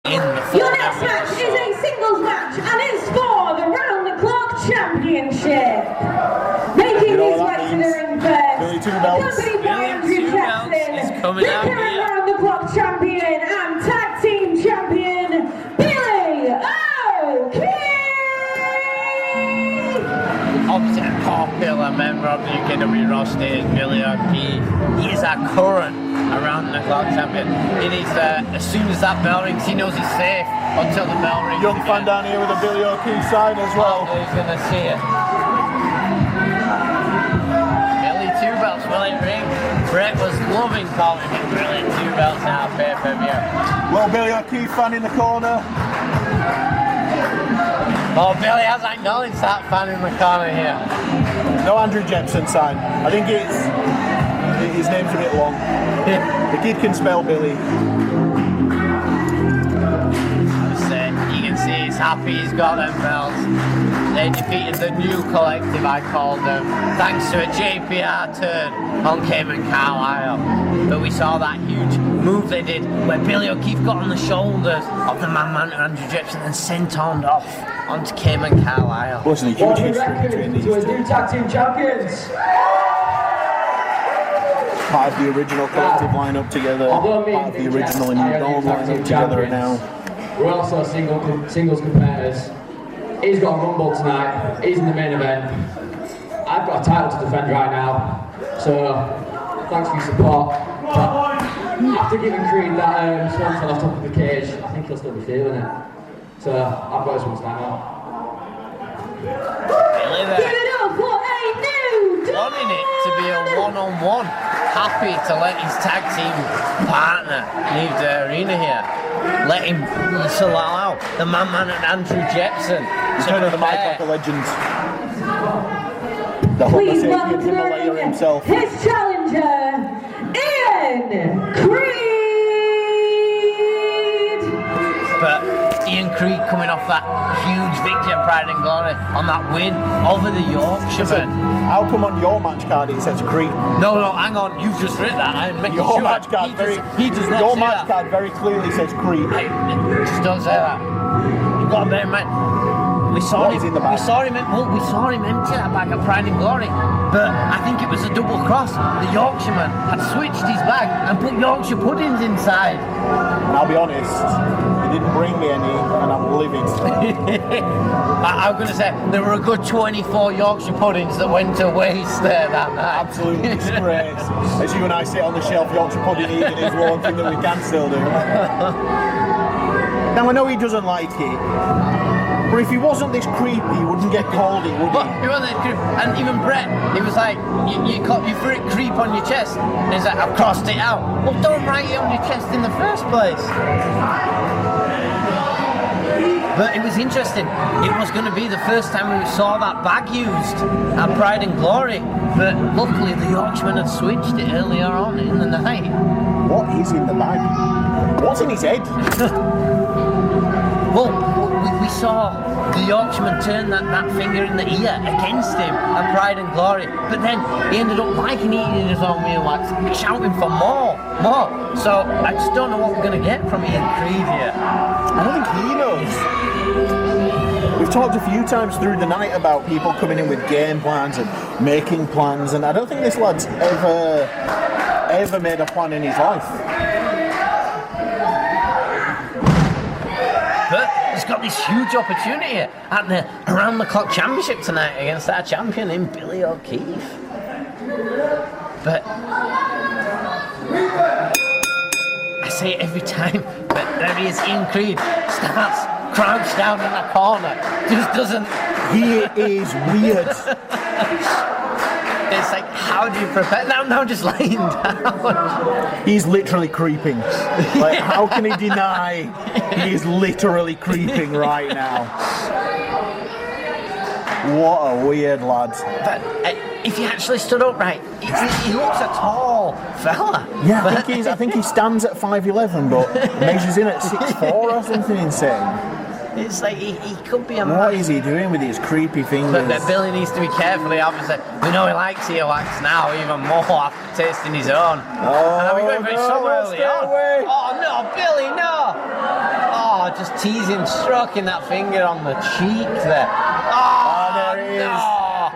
in the Your next match is a singles match and is for the round-the-clock championship. Making his way to the ring first, accompanied by Andrew Jackson, the current round-the-clock champion and tag team champion, Billy O'Keefe. Obviously a popular member of the UKW roster is Billy O'Keefe. He is our current around-the-clock champion. It is, as soon as that bell rings, he knows he's safe until the bell rings. Young fan down here with a Billy O'Keefe sign as well. Oh, he's going to see it. Billy, 2 belts, will it ring? Brett was loving calling him Billy, 2 belts now, pay-per-view. Well, Billy O'Keefe fan in the corner. Oh, Billy has acknowledged that fan in the corner here. No Andrew Jepson sign. I think his name's a bit long. The kid can spell Billy. You can see he's happy he's got them belts. They defeated the new collective, I called them, thanks to a JPR turn on Cayman Carlisle. But we saw that huge move they did where Billy O'Keefe got on the shoulders of the man Andrew Jepson and sent-oned off onto Cayman Carlisle. Wasn't a huge history between these two. New tag team champions. Part of the original collective lineup together, part of the original and New Dawn lineup together now. We're also singles competitors. He's got a rumble tonight. He's in the main event. I've got a title to defend right now. So thanks for your support. But after giving Creed that swanton off top of the cage, I think he'll still be feeling it. So I've got this one tonight now. Give it up for a new Wanting it to be a one-on-one. Happy to let his tag team partner leave the arena here. Let him allow the man and Andrew Jepson Turn of the mic like a legend. The Please Homo welcome to the Himalayan ring himself. his challenger, Ian Creed. But Ian Creed coming off that huge victory at Pride and Glory on that win over the Yorkshireman. How come on your match card it says Creed? No, hang on, you've just written that. I'm making Your sure match card he does not your say match that. card very clearly says Creed. Just don't say that. You've got to bear in mind. We saw What him. is in the bag? We saw him empty that bag at Pride and Glory. But I think it was a double cross. The Yorkshireman had switched his bag and put Yorkshire puddings inside. And I'll be honest, he didn't bring me any, and I'm livid. I'm going to say there were a good 24 Yorkshire puddings that went to waste there that night. Absolute disgrace. As you and I sit on the shelf, Yorkshire pudding eating is one thing that we can still do. Now I know he doesn't like it, but if he wasn't this creepy, he wouldn't get called it, would But he? he wasn't creep. And even Brett, he was like, you threw it creep on your chest. And he's like, I've crossed it out. Well, don't write it on your chest in the first place. But it was interesting. It was going to be the first time we saw that bag used at Pride and Glory. But luckily, the Yorkshireman had switched it earlier on in the night. What is in the bag? What's in his head? Well, we saw the Yorkshireman turn that finger in the ear against him at Pride and Glory, but then he ended up liking eating his own meal wax, shouting for more. So I just don't know what we're going to get from Ian Creed here. I don't think he knows. We've talked a few times through the night about people coming in with game plans and making plans, and I don't think this lad's ever made a plan in his life. But he's got this huge opportunity at the Around the Clock Championship tonight against our champion in Billy O'Keefe. But I say it every time, but there he is, Ian Creed starts crouched down in the corner, just doesn't. He is weird. It's like, how do you prepare? Now just laying down. He's literally creeping. Like, how can he deny he is literally creeping right now? What a weird lad. But if he actually stood upright, he looks a tall fella. Yeah, I think he stands at 5'11", but measures in at 6'4" or something insane. It's like he could be a man. What is he doing with his creepy fingers? But Billy needs to be careful. Obviously, we know he likes earwax now even more after tasting his own. Oh, and are we going for it so early on? Away. Oh no, Billy, no! Oh just teasing, stroking that finger on the cheek there. Oh, there it is. No.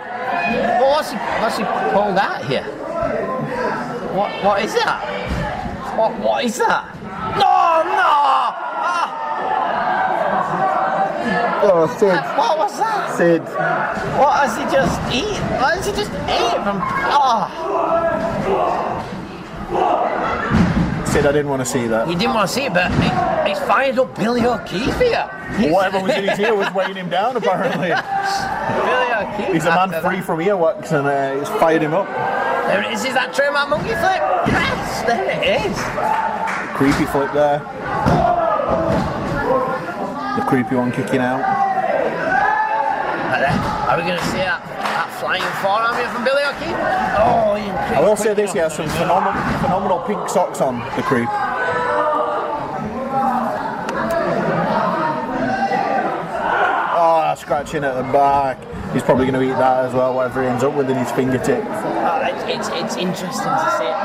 But what's he pulled out here? What is that? What is that? No! Ah. Oh, Sid. What was that? Sid. What has he just eaten? What has he just ate from? Oh. Sid, I didn't want to see that. You didn't want to see it, but he's fired up Billy O'Keefe here. Whatever was in his ear was weighing him down, apparently. Billy O'Keefe. He's a man free from earwax, and it's fired him up. There it is. Is that trademark monkey flip? Yes, there it is. Creepy flip there. The creepy one kicking out. Are we going to see that flying forearm here from Billy O'Keefe? Oh, I will say this, he has some phenomenal pink socks on, the creep. Oh, scratching at the back. He's probably going to eat that as well, whatever he ends up with in his fingertips. It's interesting to see it.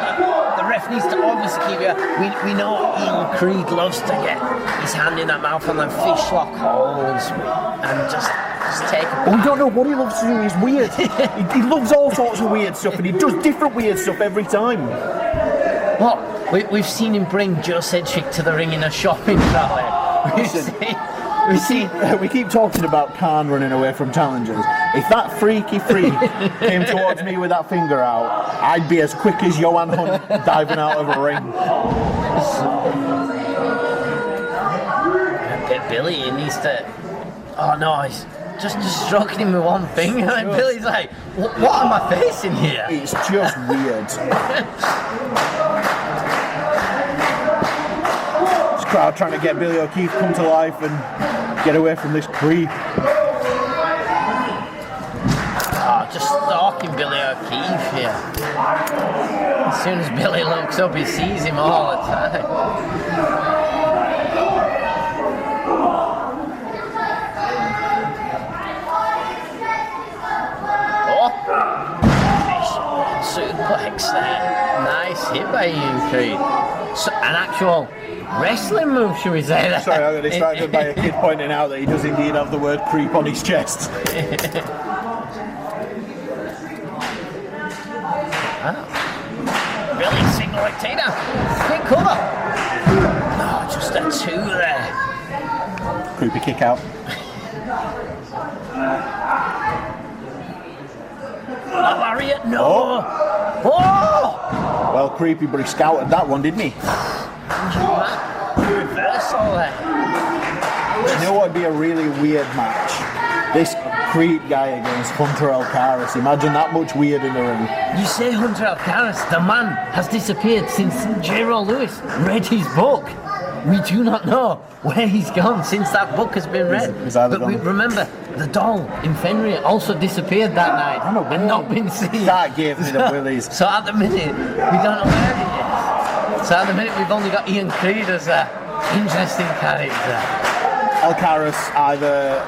The ref needs to obviously keep it. We know Ian Creed loves to get his hand in that mouth on them fishlock holds and just take it. We don't know what he loves to do, he's weird. he loves all sorts of weird stuff, and he does different weird stuff every time. What? We've seen him bring Joe Sedgwick to the ring in a shopping trolley. We keep talking about Khan running away from challengers. If that freaky freak came towards me with that finger out, I'd be as quick as Johan Hunt diving out of a ring. Billy, he needs to... Oh no, he's just stroking him with one finger, and Billy's like, what am I facing here? It's just weird. This crowd trying to get Billy O'Keefe come to life and get away from this creep. Oh, just stalking Billy O'Keefe here. As soon as Billy looks up, he sees him all the time. Suplex there. Nice hit by Ian Creed. So, an actual wrestling move, should we say that? Sorry, I got distracted by a kid pointing out that he does indeed have the word creep on his chest. Billy single leg takedown. Quick cover. Oh, just a two there. Creepy kick out. Lariat, no. Oh! Well, creepy, but he scouted that one, didn't he? Reversal there. You know what would be a really weird match? This creep guy against Hunter Elkaris. Imagine that much weird in the ring. You say Hunter Elkaris, the man has disappeared since J. Roll Lewis read his book. We do not know where he's gone since that book has been read. But we remember, the doll in Fenrir also disappeared that night and not been seen. That gave me the willies. So at the minute, we don't know where it is. So at the minute, we've only got Ian Creed as an interesting character. Elkaris either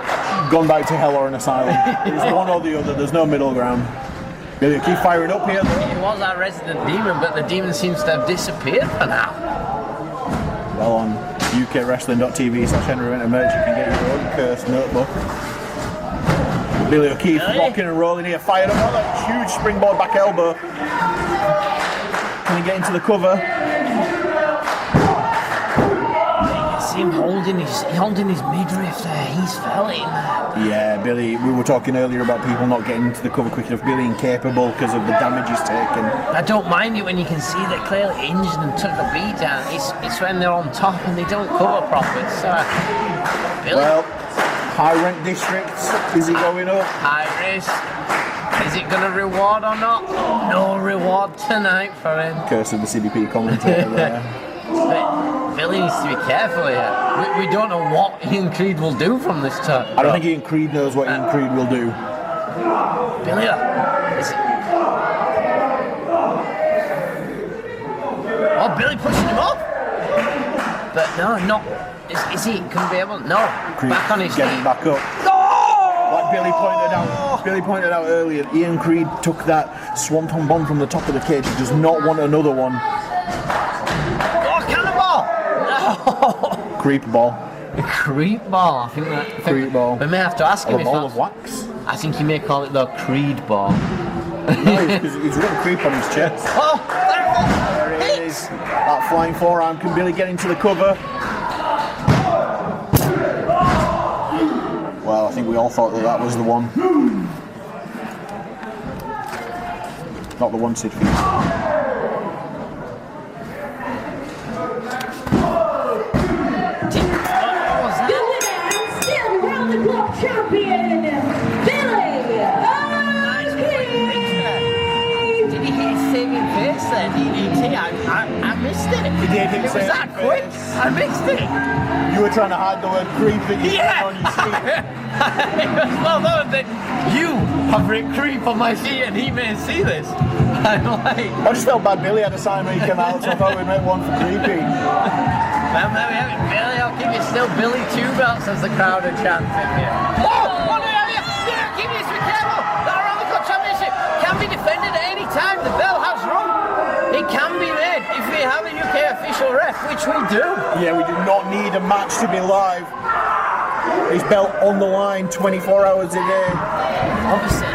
gone back to hell or an asylum. It's one or the other, there's no middle ground. Billy, keep firing up here though. He was our resident demon, but the demon seems to have disappeared for now. Well, on ukwrestling.tv/Henry Winter merch, you can get your own cursed notebook. Billy O'Keefe rocking and rolling here, fired up on that huge springboard back elbow. Can he get into the cover? You see him holding his midriff there. He's felt it in there. Yeah, Billy, we were talking earlier about people not getting into the cover quick enough. Billy incapable because of the damage he's taken. I don't mind it when you can see they're clearly injured and took a beat down. It's when they're on top and they don't cover properly. So, Billy. Well, high rent districts, is he going up? High risk. Is it going to reward or not? No reward tonight for him. Curse of the CDP commentator there. But Billy needs to be careful here. We don't know what Ian Creed will do from this turn. I don't think Ian Creed knows what Ian Creed will do. Billy, is it? Oh, Billy pushing him up. But no, not. Is he? Can be able? No. Creed back on his getting feet. back up. No! Like Billy pointed out earlier, Ian Creed took that swanton bomb from the top of the cage. He does not want another one. Oh, cannonball! No! Creep ball. A creep ball. I think Creep ball. We may have to ask him A if ball that's... of wax. I think he may call it the Creed ball. No, he's got a creep on his chest. Oh, There it is. That flying forearm. Can Billy get into the cover? Well, I think we all thought that was the one. Not the one Sid Feast. The winner and still round the clock champion, Billy O'Keefe. Did he hit his saving face then? I missed it. He did hit It was saving that quick. face. I missed it. You were trying to hide the word creep that you Yeah. put on your sheet. Well done. Then you have written creep on my sheet, and he may see this. I'm like, I just felt bad Billy had a sign when he came out, so I thought we'd make one for creepy. well, there we have it. Billy, I'll give you still Billy Two Belts as the crowd are chanting here. Oh, what do we have here? Yeah, give me this, be careful. The Around the Clock Championship can be defended at any time. The bell has rung. It can be made if we have a UK official ref, which we do. Yeah, we do not need a match to be live. His belt on the line 24 hours a day. Obviously.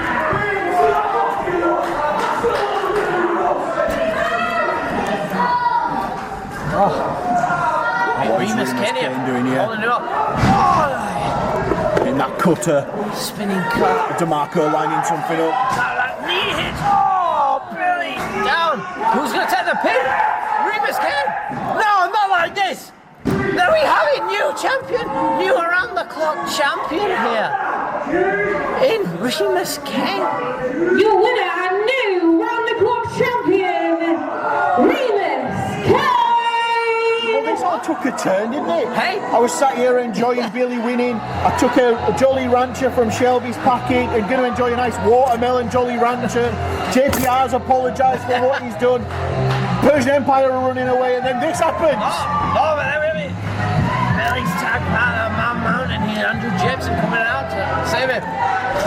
What is Remus Remus Kenny Kane doing here? holding it up. Oh, In that cutter, spinning cut. DeMarco lining something up. That knee hit. Oh, Billy down. Who's going to take the pin? Remus Kane. No, not like this. There we have it. New champion. New around the clock champion here. In Remus Kane. Your winner and new round the clock champion, Remus Kane. Well, this all took a turn, didn't it? Hey. I was sat here enjoying Billy winning. I took a Jolly Rancher from Shelby's packet and going to enjoy a nice watermelon Jolly Rancher. JPR's apologised for what he's done. Persian Empire are running away, and then this happens. Oh, but there we go. Billy's tag partner, Man Mountain here. Andrew Jepson coming out to save it.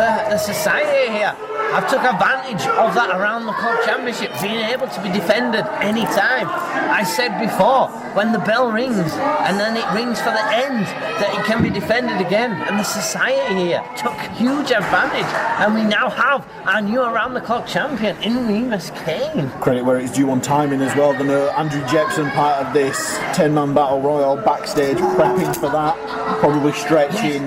The society here have took advantage of that around the clock championship being able to be defended anytime. I said before, when the bell rings and then it rings for the end, that it can be defended again. And the society here took huge advantage, and we now have our new around the clock champion in Remus Kane. Credit where it's due on timing as well. Andrew Jepson, part of this 10-man battle royal, backstage prepping for that, probably stretching,